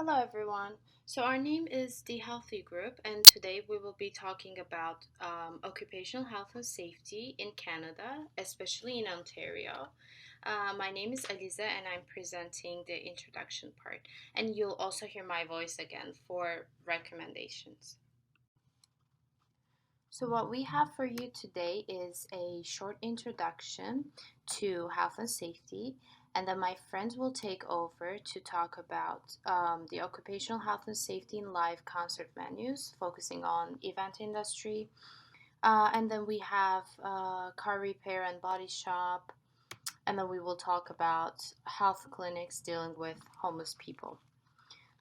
Hello, everyone. So, our name is The Healthy Group, and today we will be talking about occupational health and safety in Canada, especially in Ontario. My name is Alize, and I'm presenting the introduction part. And you'll also hear my voice again for recommendations. So, what we have for you today is a short introduction to health and safety, and then my friends will take over to talk about the occupational health and safety in live concert venues, focusing on event industry. And then we have car repair and body shop, and then we will talk about health clinics dealing with homeless people.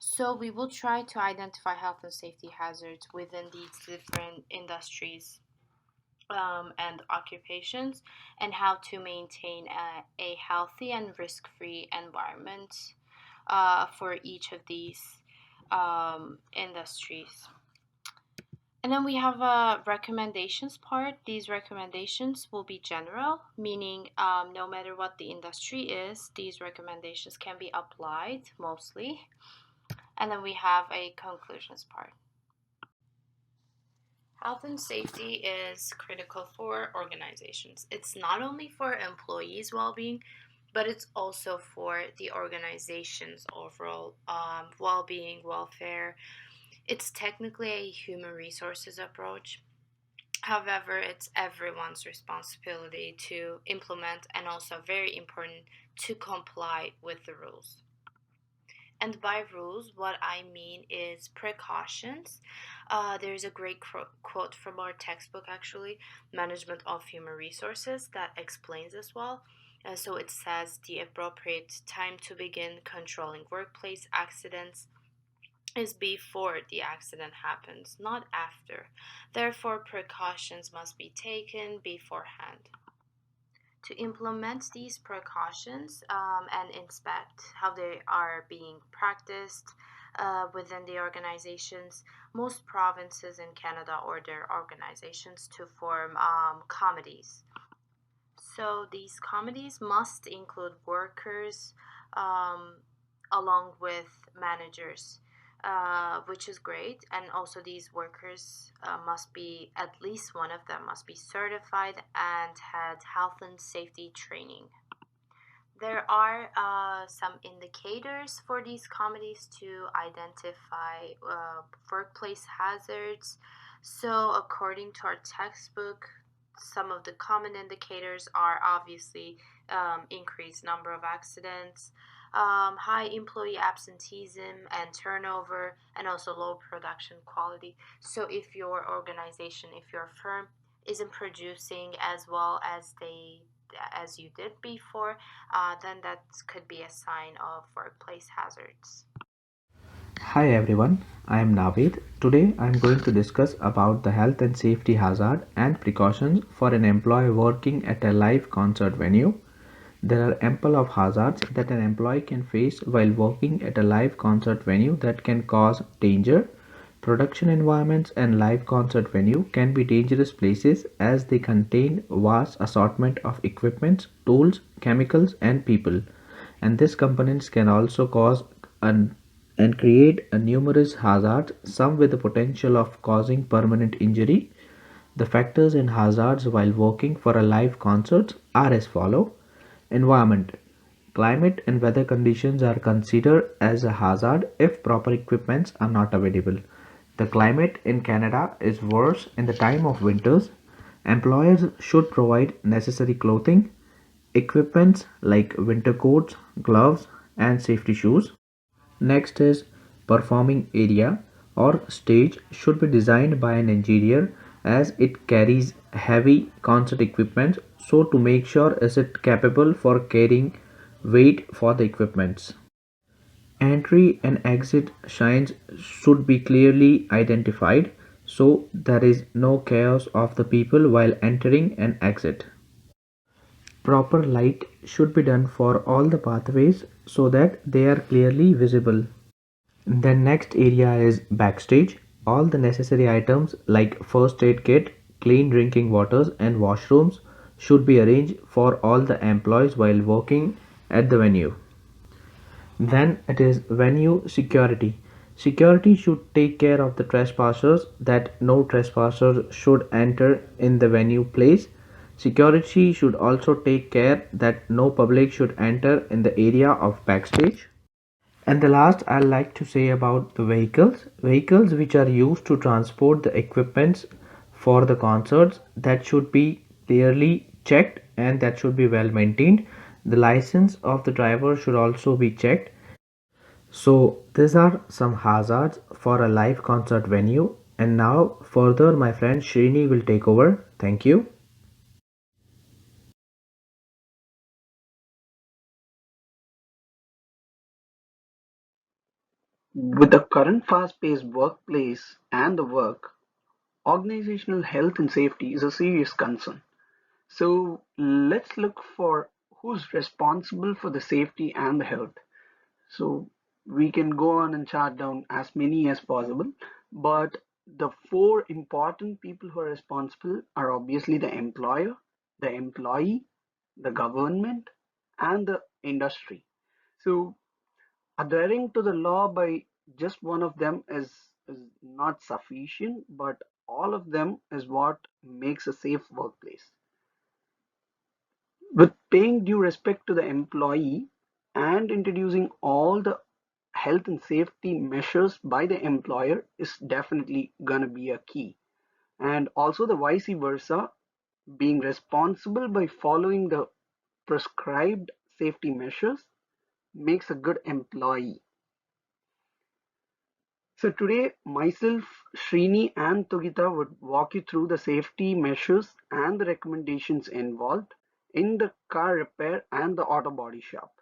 So we will try to identify health and safety hazards within these different industries and occupations, and how to maintain a healthy and risk free environment for each of these industries. And then we have a recommendations part. These recommendations will be general, meaning no matter what the industry is, these recommendations can be applied mostly. And then we have a conclusions part. Health and safety is critical for organizations. It's not only for employees' well being, but it's also for the organization's overall well being, welfare. It's technically a human resources approach. However, it's everyone's responsibility to implement and also very important to comply with the rules. And by rules, what I mean is precautions. There's a great quote from our textbook, actually, Management of Human Resources, that explains as well. So it says the appropriate time to begin controlling workplace accidents is before the accident happens, not after. Therefore, precautions must be taken beforehand. To implement these precautions and inspect how they are being practiced within the organizations, most provinces in Canada order organizations to form committees. So these committees must include workers um, along with managers, which is great. And also, these workers must be, at least one of them must be certified and had health and safety training. There are some indicators for these committees to identify workplace hazards. So, according to our textbook, some of the common indicators are obviously increased number of accidents, high employee absenteeism and turnover, and also low production quality. So, if your organization, if your firm isn't producing as well as you did before, then that could be a sign of workplace hazards. Hi everyone, I am Naved. Today I am going to discuss about the health and safety hazard and precautions for an employee working at a live concert venue. There are ample of hazards that an employee can face while working at a live concert venue that can cause danger. Production environments and live concert venue can be dangerous places as they contain vast assortment of equipment, tools, chemicals and people. And these components can also cause an and create a numerous hazards, some with the potential of causing permanent injury. The factors in hazards while working for a live concert are as follow. Environment. Climate and weather conditions are considered as a hazard if proper equipments are not available. The climate in Canada is worse in the time of winters. Employers should provide necessary clothing, equipments like winter coats, gloves, and safety shoes. Next is performing area or stage should be designed by an engineer as it carries heavy concert equipment, so to make sure is it capable for carrying weight for the equipments. Entry and exit signs should be clearly identified so there is no chaos of the people while entering and exit. Proper light should be done for all the pathways so that they are clearly visible. The next area is backstage. All the necessary items like first aid kit, clean drinking waters and washrooms should be arranged for all the employees while working at the venue. Then it is venue security. Security should take care of the trespassers, that no trespassers should enter in the venue place. Security should also take care that no public should enter in the area of backstage. And the last I like to say about the vehicles. Vehicles which are used to transport the equipments for the concerts, that should be clearly checked and that should be well maintained. The license of the driver should also be checked. So these are some hazards for a live concert venue. And now further my friend Srini will take over. Thank you. With the current fast-paced workplace and the work, organizational health and safety is a serious concern. So let's look for who's responsible for the safety and the health. So we can go on and chart down as many as possible, but the four important people who are responsible are obviously the employer, the employee, the government, and the industry. So adhering to the law by just one of them is not sufficient, but all of them is what makes a safe workplace. With paying due respect to the employee and introducing all the health and safety measures by the employer is definitely going to be a key. And also the vice versa, being responsible by following the prescribed safety measures makes a good employee. So today, myself, Srini and Thugitha would walk you through the safety measures and the recommendations involved in the car repair and the auto body shop.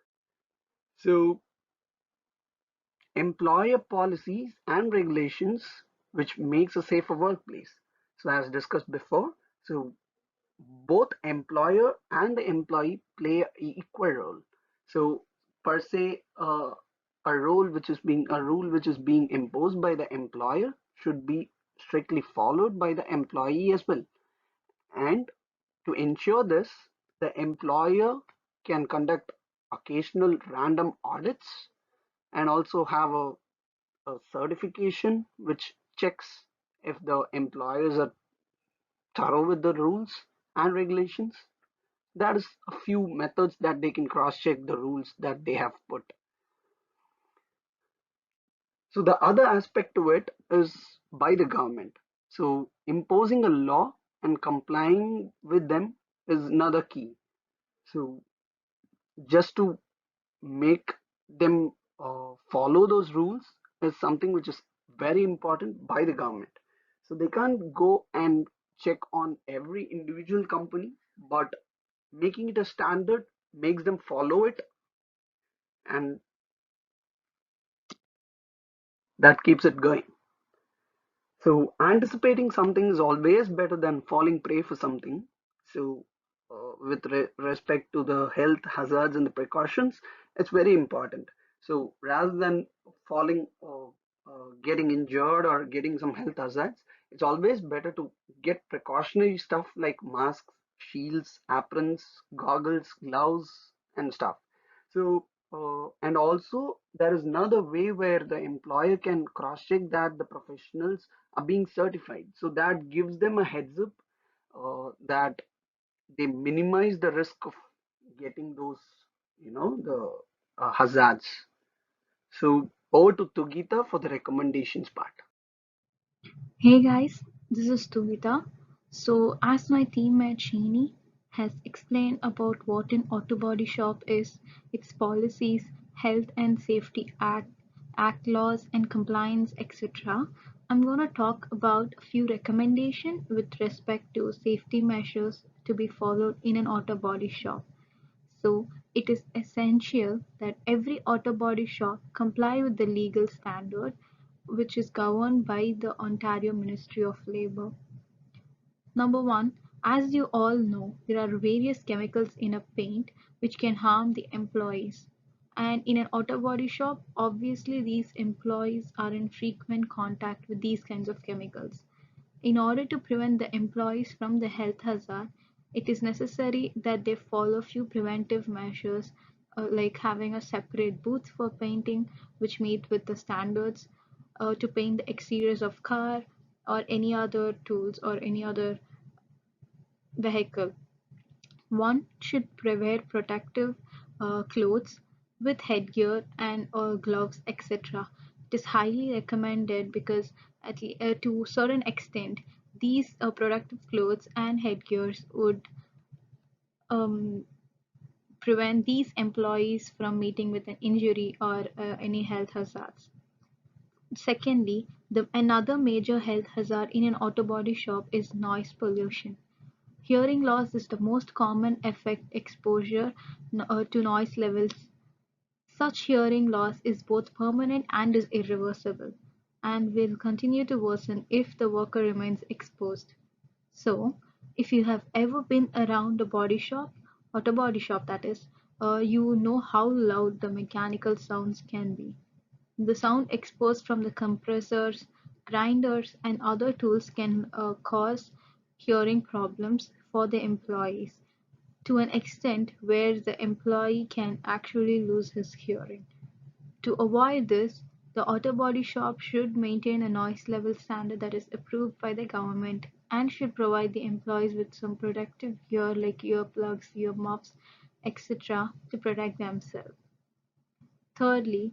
So employer policies and regulations which makes a safer workplace. So as discussed before, so both employer and the employee play an equal role. So per se, a rule which is being imposed by the employer should be strictly followed by the employee as well. And to ensure this, the employer can conduct occasional random audits and also have a certification which checks if the employers are thorough with the rules and regulations. That is a few methods that they can cross check the rules that they have put. So the other aspect to it is by the government. So imposing a law and complying with them is another key. So just to make them follow those rules is something which is very important by the government. So they can't go and check on every individual company, but making it a standard makes them follow it, and that keeps it going. So anticipating something is always better than falling prey for something. So with respect to the health hazards and the precautions, it's very important. So rather than falling or getting injured or getting some health hazards, it's always better to get precautionary stuff like masks, shields, aprons, goggles, gloves, and stuff. So and also there is another way where the employer can cross check that the professionals are being certified. So that gives them a heads up that they minimize the risk of getting those, the hazards. So over to Tugita for the recommendations part. Hey guys, this is Thugitha. So, as my teammate Sheeni has explained about what an auto body shop is, its policies, health and safety act laws and compliance, etc., I'm going to talk about a few recommendations with respect to safety measures to be followed in an auto body shop. So, it is essential that every auto body shop comply with the legal standard which is governed by the Ontario Ministry of Labour. Number one, as you all know, there are various chemicals in a paint which can harm the employees. And in an auto body shop, obviously these employees are in frequent contact with these kinds of chemicals. In order to prevent the employees from the health hazard, it is necessary that they follow few preventive measures like having a separate booth for painting, which meet with the standards to paint the exteriors of car or any other tools or any other vehicle. One should wear protective clothes with headgear and gloves, etc. It is highly recommended because to a certain extent, these protective clothes and headgears would um, prevent these employees from meeting with an injury or any health hazards. Secondly, another major health hazard in an auto body shop is noise pollution. Hearing loss is the most common effect exposure to noise levels. Such hearing loss is both permanent and is irreversible, and will continue to worsen if the worker remains exposed. So, if you have ever been around a body shop, auto body shop that is, you know how loud the mechanical sounds can be. The sound exposed from the compressors, grinders, and other tools can cause hearing problems for the employees to an extent where the employee can actually lose his hearing. To avoid this, the auto body shop should maintain a noise level standard that is approved by the government and should provide the employees with some protective gear like earplugs, earmuffs, etc. to protect themselves. Thirdly,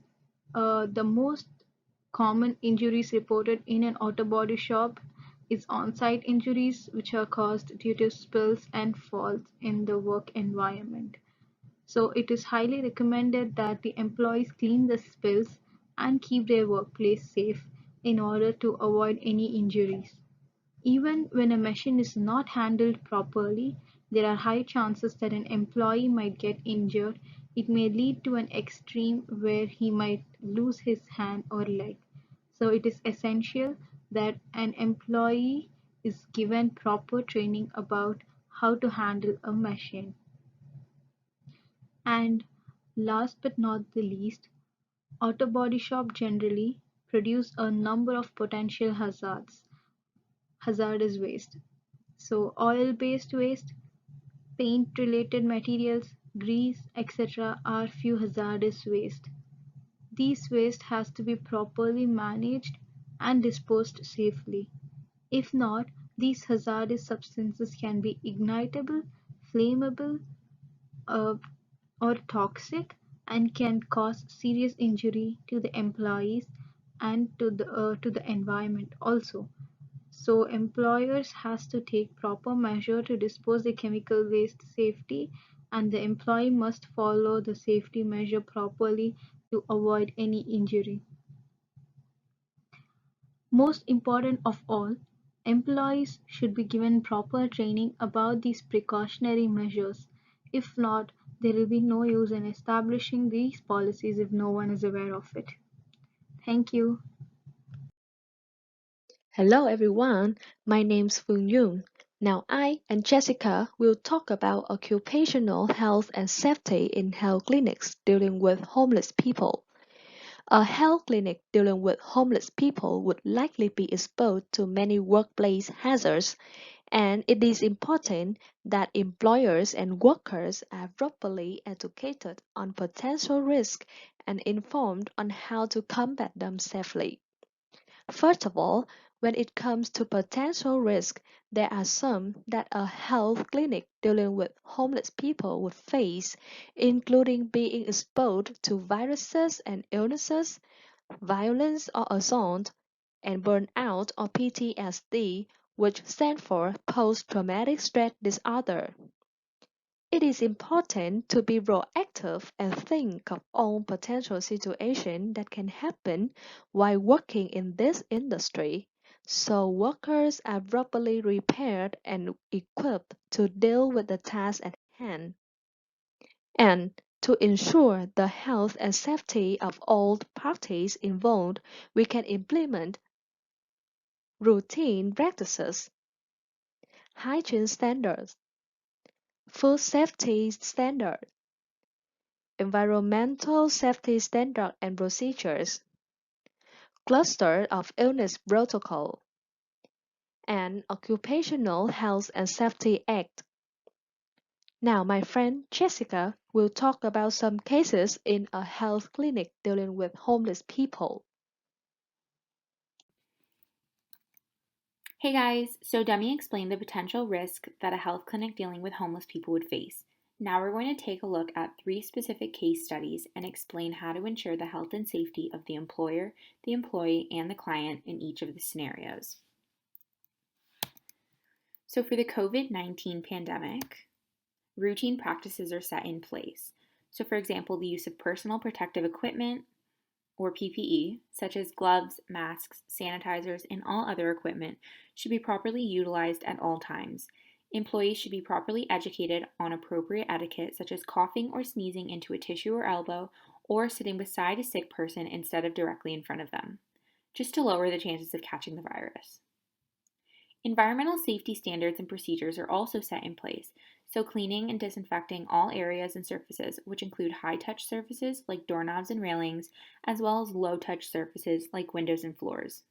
the most common injuries reported in an auto body shop is on-site injuries which are caused due to spills and falls in the work environment. So it is highly recommended that the employees clean the spills and keep their workplace safe in order to avoid any injuries. Even when a machine is not handled properly, there are high chances that an employee might get injured. It may lead to an extreme where he might lose his hand or leg. So it is essential that an employee is given proper training about how to handle a machine. And last but not the least, auto body shop generally produce a number of potential hazardous waste. So oil-based waste, paint-related materials, grease, etc. are few hazardous waste. These waste has to be properly managed and disposed safely. If not, these hazardous substances can be ignitable, flammable, uh, or toxic and can cause serious injury to the employees and to the environment also. So employers has to take proper measure to dispose the chemical waste safety, and the employee must follow the safety measure properly to avoid any injury. Most important of all, employees should be given proper training about these precautionary measures. If not, there will be no use in establishing these policies if no one is aware of it. Thank you. Hello everyone, my name's Phuong. Now I and Jessica will talk about occupational health and safety in health clinics dealing with homeless people. A health clinic dealing with homeless people would likely be exposed to many workplace hazards, and it is important that employers and workers are properly educated on potential risks and informed on how to combat them safely. First of all, when it comes to potential risk, there are some that a health clinic dealing with homeless people would face, including being exposed to viruses and illnesses, violence or assault, and burnout or PTSD, which stand for post-traumatic stress disorder. It is important to be proactive and think of all potential situations that can happen while working in this industry, so workers are properly prepared and equipped to deal with the task at hand. And to ensure the health and safety of all parties involved, we can implement routine practices, hygiene standards, food safety standards, environmental safety standards and procedures, cluster of illness protocol, and Occupational Health and Safety Act. Now, my friend Jessica We'll talk about some cases in a health clinic dealing with homeless people. Hey guys, so Demi explained the potential risk that a health clinic dealing with homeless people would face. Now we're going to take a look at 3 specific case studies and explain how to ensure the health and safety of the employer, the employee, and the client in each of the scenarios. So for the COVID-19 pandemic, routine practices are set in place. So for example, the use of personal protective equipment, or PPE, such as gloves, masks, sanitizers, and all other equipment, should be properly utilized at all times. Employees should be properly educated on appropriate etiquette, such as coughing or sneezing into a tissue or elbow, or sitting beside a sick person instead of directly in front of them, just to lower the chances of catching the virus. Environmental safety standards and procedures are also set in place, so cleaning and disinfecting all areas and surfaces, which include high-touch surfaces like doorknobs and railings, as well as low-touch surfaces like windows and floors.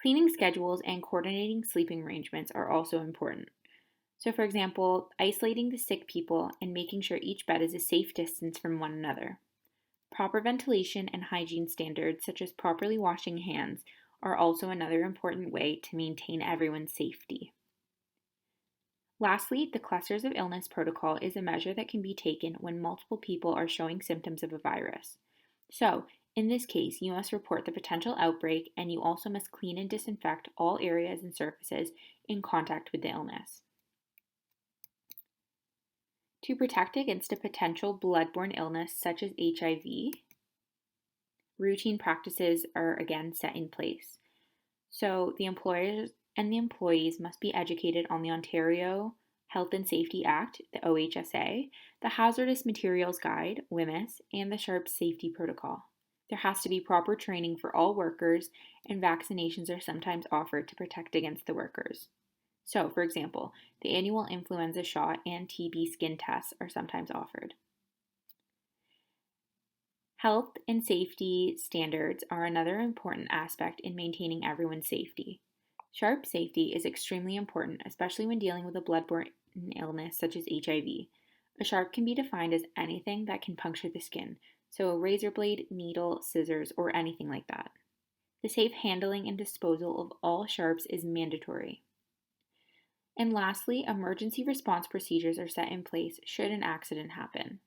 Cleaning schedules and coordinating sleeping arrangements are also important. So for example, isolating the sick people and making sure each bed is a safe distance from one another. Proper ventilation and hygiene standards, such as properly washing hands, are also another important way to maintain everyone's safety. Lastly, the clusters of illness protocol is a measure that can be taken when multiple people are showing symptoms of a virus. So, in this case, you must report the potential outbreak and you also must clean and disinfect all areas and surfaces in contact with the illness. To protect against a potential bloodborne illness such as HIV, routine practices are again set in place. So the employers and the employees must be educated on the Ontario Health and Safety Act, the OHSA, the Hazardous Materials Guide, WHMIS, and the SHARP Safety Protocol. There has to be proper training for all workers, and vaccinations are sometimes offered to protect against the workers. So, for example, the annual influenza shot and TB skin tests are sometimes offered. Health and safety standards are another important aspect in maintaining everyone's safety. Sharp safety is extremely important, especially when dealing with a bloodborne illness such as HIV. A sharp can be defined as anything that can puncture the skin, so a razor blade, needle, scissors, or anything like that. The safe handling and disposal of all sharps is mandatory. And lastly, emergency response procedures are set in place should an accident happen.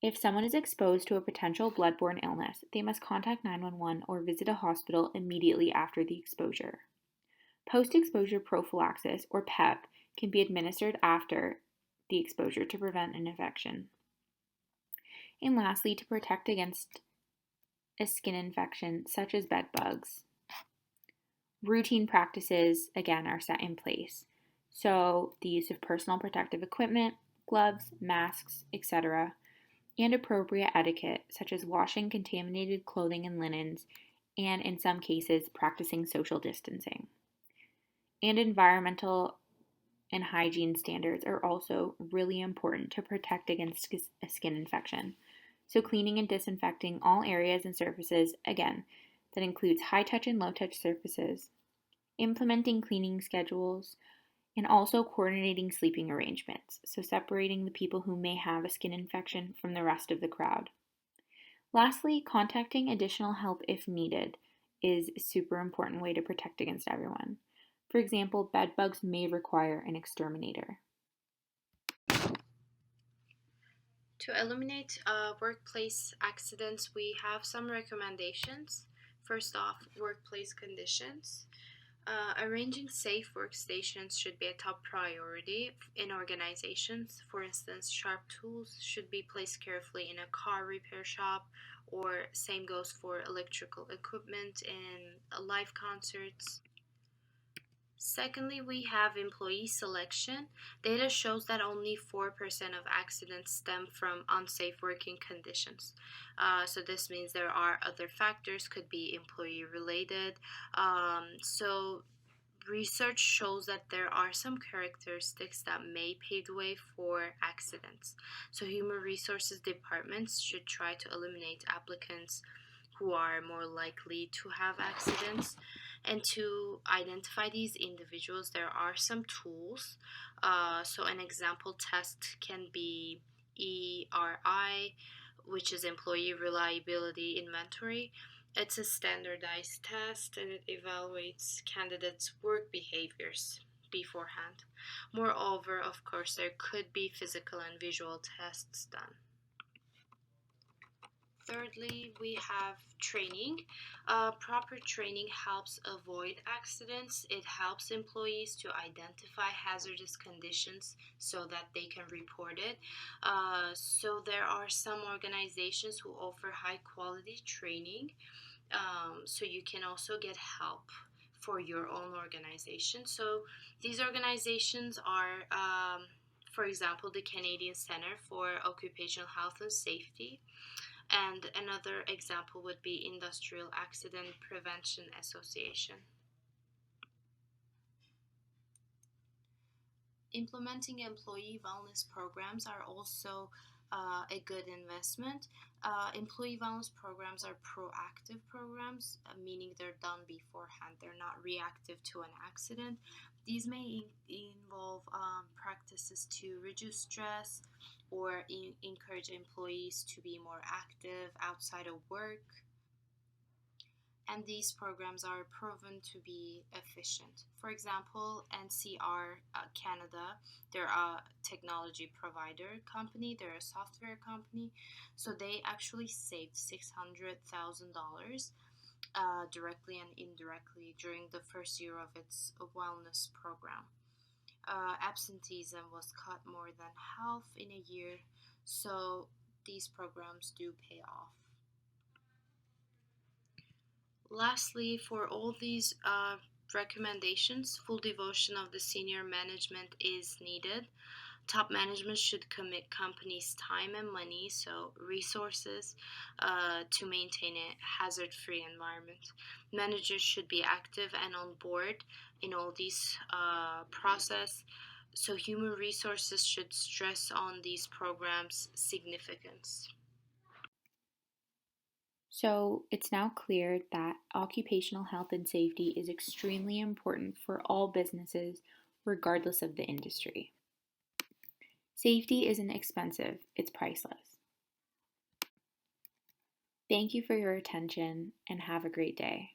If someone is exposed to a potential bloodborne illness, they must contact 911 or visit a hospital immediately after the exposure. Post-exposure prophylaxis, or PEP, can be administered after the exposure to prevent an infection. And lastly, to protect against a skin infection such as bed bugs, routine practices, again, are set in place. So the use of personal protective equipment, gloves, masks, etc., and appropriate etiquette, such as washing contaminated clothing and linens, and in some cases, practicing social distancing. And environmental and hygiene standards are also really important to protect against a skin infection. So, cleaning and disinfecting all areas and surfaces, again, that includes high touch and low touch surfaces, implementing cleaning schedules, and also coordinating sleeping arrangements, so separating the people who may have a skin infection from the rest of the crowd. Lastly, contacting additional help if needed is a super important way to protect against everyone. For example, bed bugs may require an exterminator. To eliminate workplace accidents, we have some recommendations. First off, workplace conditions. Arranging safe workstations should be a top priority in organizations. For instance, sharp tools should be placed carefully in a car repair shop, or same goes for electrical equipment in live concerts. Secondly, we have employee selection. Data shows that only 4% of accidents stem from unsafe working conditions. So this means there are other factors, could be employee related. So research shows that there are some characteristics that may pave the way for accidents. So human resources departments should try to eliminate applicants who are more likely to have accidents. And to identify these individuals, there are some tools. So an example test can be ERI, which is Employee Reliability Inventory. It's a standardized test and it evaluates candidates' work behaviors beforehand. Moreover, of course, there could be physical and visual tests done. Thirdly, we have training. Proper training helps avoid accidents. It helps employees to identify hazardous conditions so that they can report it. So there are some organizations who offer high quality training. So you can also get help for your own organization. So these organizations are, for example, the Canadian Center for Occupational Health and Safety. And another example would be Industrial Accident Prevention Association. Implementing employee wellness programs are also a good investment. Employee wellness programs are proactive programs, meaning they're done beforehand. They're not reactive to an accident. These may involve practices to reduce stress or encourage employees to be more active outside of work. And these programs are proven to be efficient. For example, NCR Canada, they're a technology provider company, they're a software company, so they actually saved $600,000 directly and indirectly during the first year of its wellness program. Absenteeism was cut more than half in a year, so these programs do pay off. Lastly, for all these recommendations, full devotion of the senior management is needed. Top management should commit companies' time and money, so resources, to maintain a hazard-free environment. Managers should be active and on board in all these process. So human resources should stress on these programs' significance. So it's now clear that occupational health and safety is extremely important for all businesses, regardless of the industry. Safety isn't expensive, it's priceless. Thank you for your attention and have a great day.